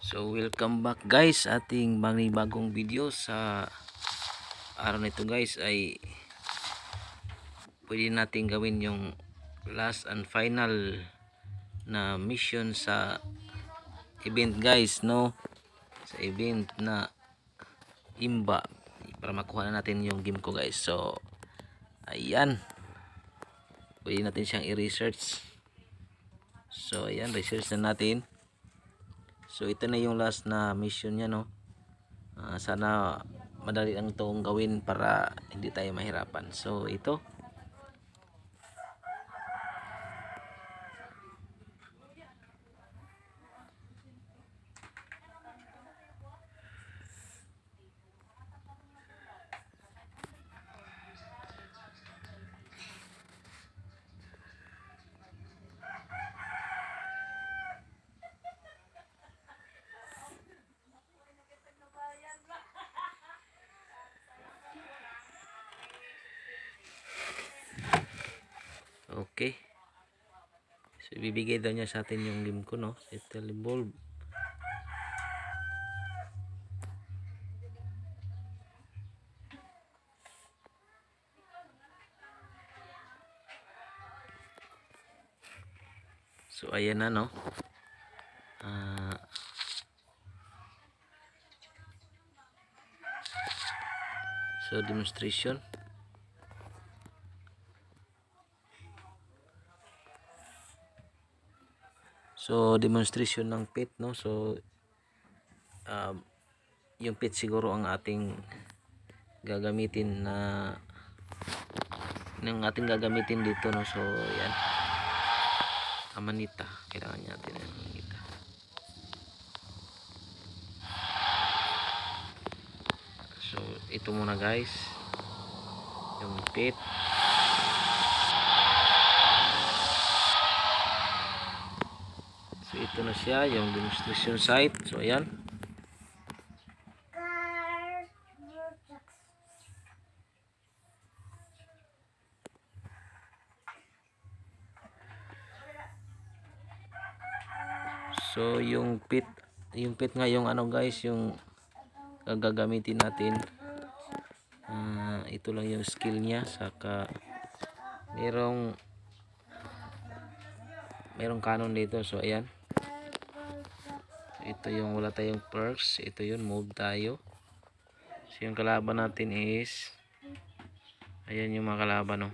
So welcome back guys sa ating bagong video. Sa araw nito guys ay pwede natin gawin yung last and final na mission sa event guys, no? Sa event na Imba, para makuha na natin yung game ko guys. So ayan, pwede natin siyang i-research. So ayan, research na natin. So ito na yung last na mission niya, no? Sana madali lang itong gawin para hindi tayo mahirapan. So ito, okay. So ibibigay daw niya sa atin yung game ko, no? Settle Evolve. So ayan na, no? So demonstration. So demonstration ng pit, no? So yung pit siguro ang ating gagamitin dito, no? So yan, Amanita, kailangan natin ng Amanita. So ito muna guys, yung pit. So ito na siya, yung demonstration site. So ayan. So yung pit nga yung ano guys, yung gagamitin natin. Ito lang yung skill niya, saka merong canon dito. So ayan, ito yung wala tayong perks, ito yun, move tayo. So yung kalaban natin is ayan yung mga kalaban, no?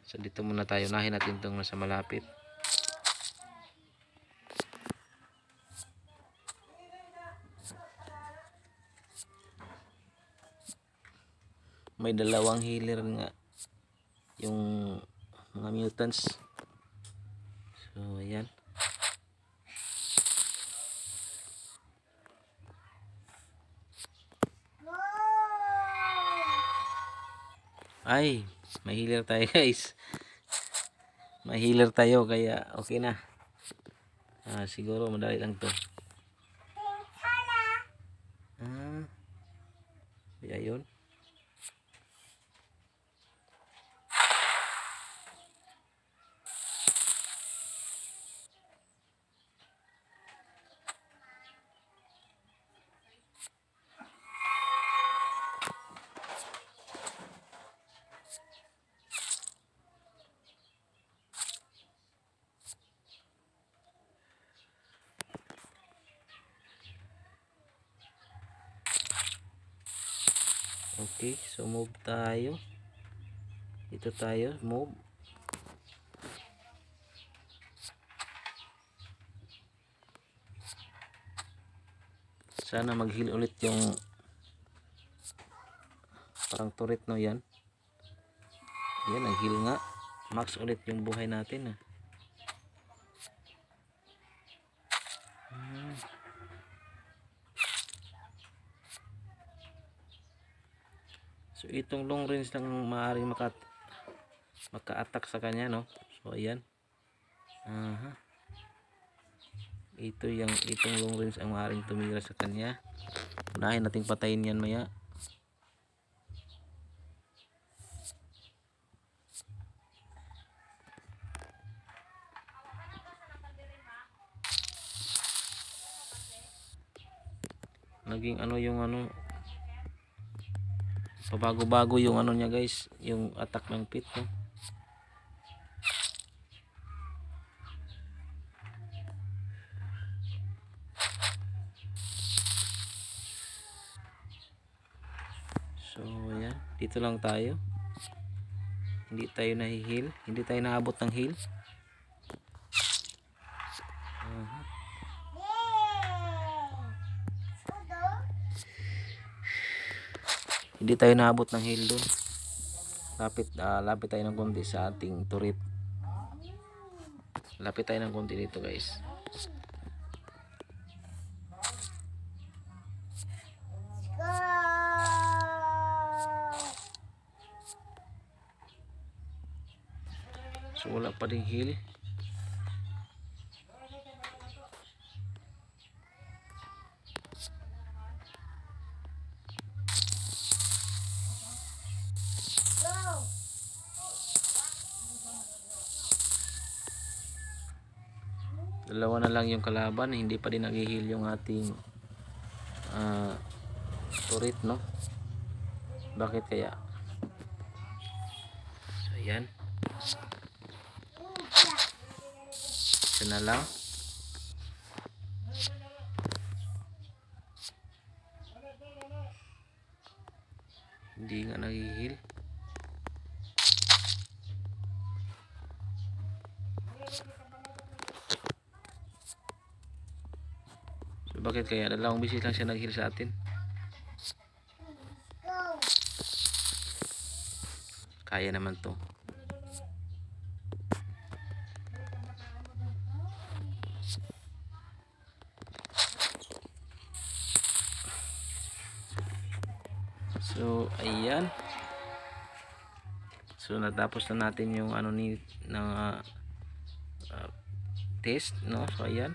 So dito muna tayo, unahin natin itong nasa malapit. May dalawang healer nga yung mga mutants. So ayan. Ay, may healer tayo guys. May healer tayo, kaya okay na. Siguro madali lang to. Kaya yun. Okay, so move tayo. Dito tayo, move. Sana mag-heal ulit yung parang turret, no? Yan. Yan, nag-heal nga. Max ulit yung buhay natin, So itong long range lang maaaring maka-attack sa kanya, no? So ayan. Itong long range ang maaaring tumira sa kanya. Unahin nating patayin yan maya. naging ano yung ano, pabago-bago yung ano niya guys, yung attack ng pit, no? So yan, dito lang tayo, hindi tayo nahi-heal, hindi tayo naabot ng heal. Hindi tayo naabot ng heal dun. Lapit tayo ng konti sa ating turret. Lapit tayo ng konti dito guys. So wala pa rin heal. Dalawa na lang yung kalaban, hindi pa din nag-heal yung ating turret, no? Bakit kaya? So yan, isa na lang. Hindi nga nag-heal. So bakit kaya? Dalawang bisis lang siya nag-heal sa atin. Kaya naman to. So ayan. So natapos na natin yung ano ni ng test, no? So ayan.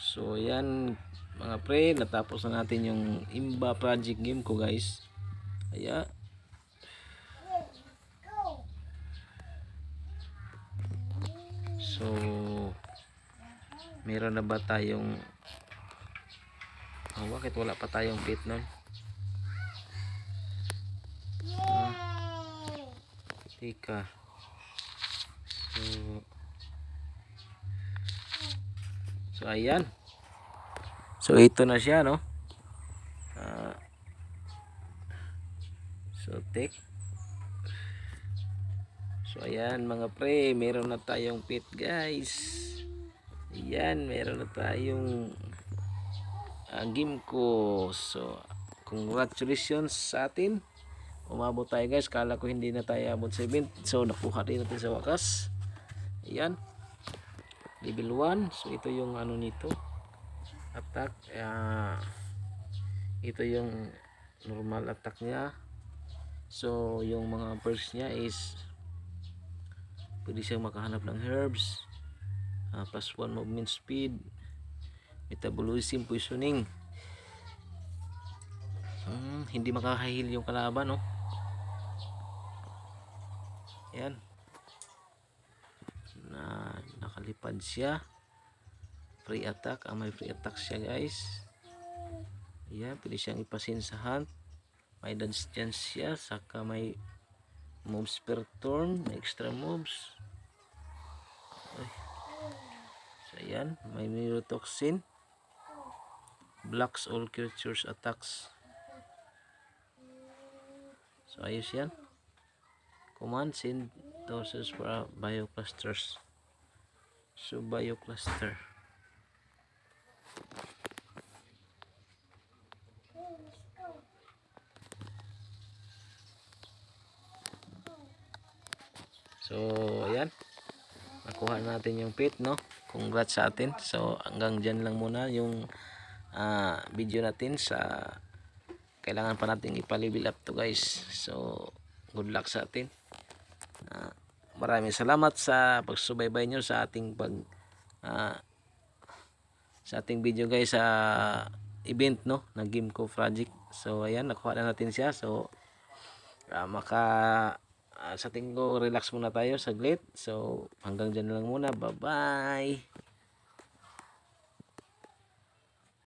So ayan mga pre, natapos na natin yung Imba project game ko guys. Ayan. So meron na ba tayong bakit wala pa tayong pit nun? Tika. So ayan. So ito na siya, no? So take. So ayan mga pre, meron na tayong pit guys. Ayan, meron na tayong game ko. So congratulations sa atin. Umabot tayo guys. Kala ko hindi na tayo abot sa event. So nakuha din natin sa wakas. Ayan. Level 1. So ito yung ano nito. Attack. Ito yung normal attack niya. So yung mga perks niya is pwede siyang makahanap ng herbs. Plus 1 movement speed. Metabolism, poisoning. Hindi makakahil yung kalaban, no? Ayan. Nakalipad siya. Free attack. May free attack siya guys. Ayan. Pwede siyang ipasin sa hunt. May dodge chance siya. Saka may moves per turn. May extra moves. So ayan. May neurotoxin. Blocks all creatures attacks. So ayos yan. Command send doses for bioclusters. So biocluster. So ayan. Nakuha natin yung pit, no? Congrats sa atin. So hanggang dyan lang muna yung video natin sa kailangan pa natin ipa-level up to guys. So good luck sa atin. Maraming salamat sa pagsubaybay nyo sa ating sa ating video guys. event, no, na Gimco project. So ayan, nakuha na natin siya. So sa tingin ko relax muna tayo saglit. So hanggang dyan lang muna. Bye bye.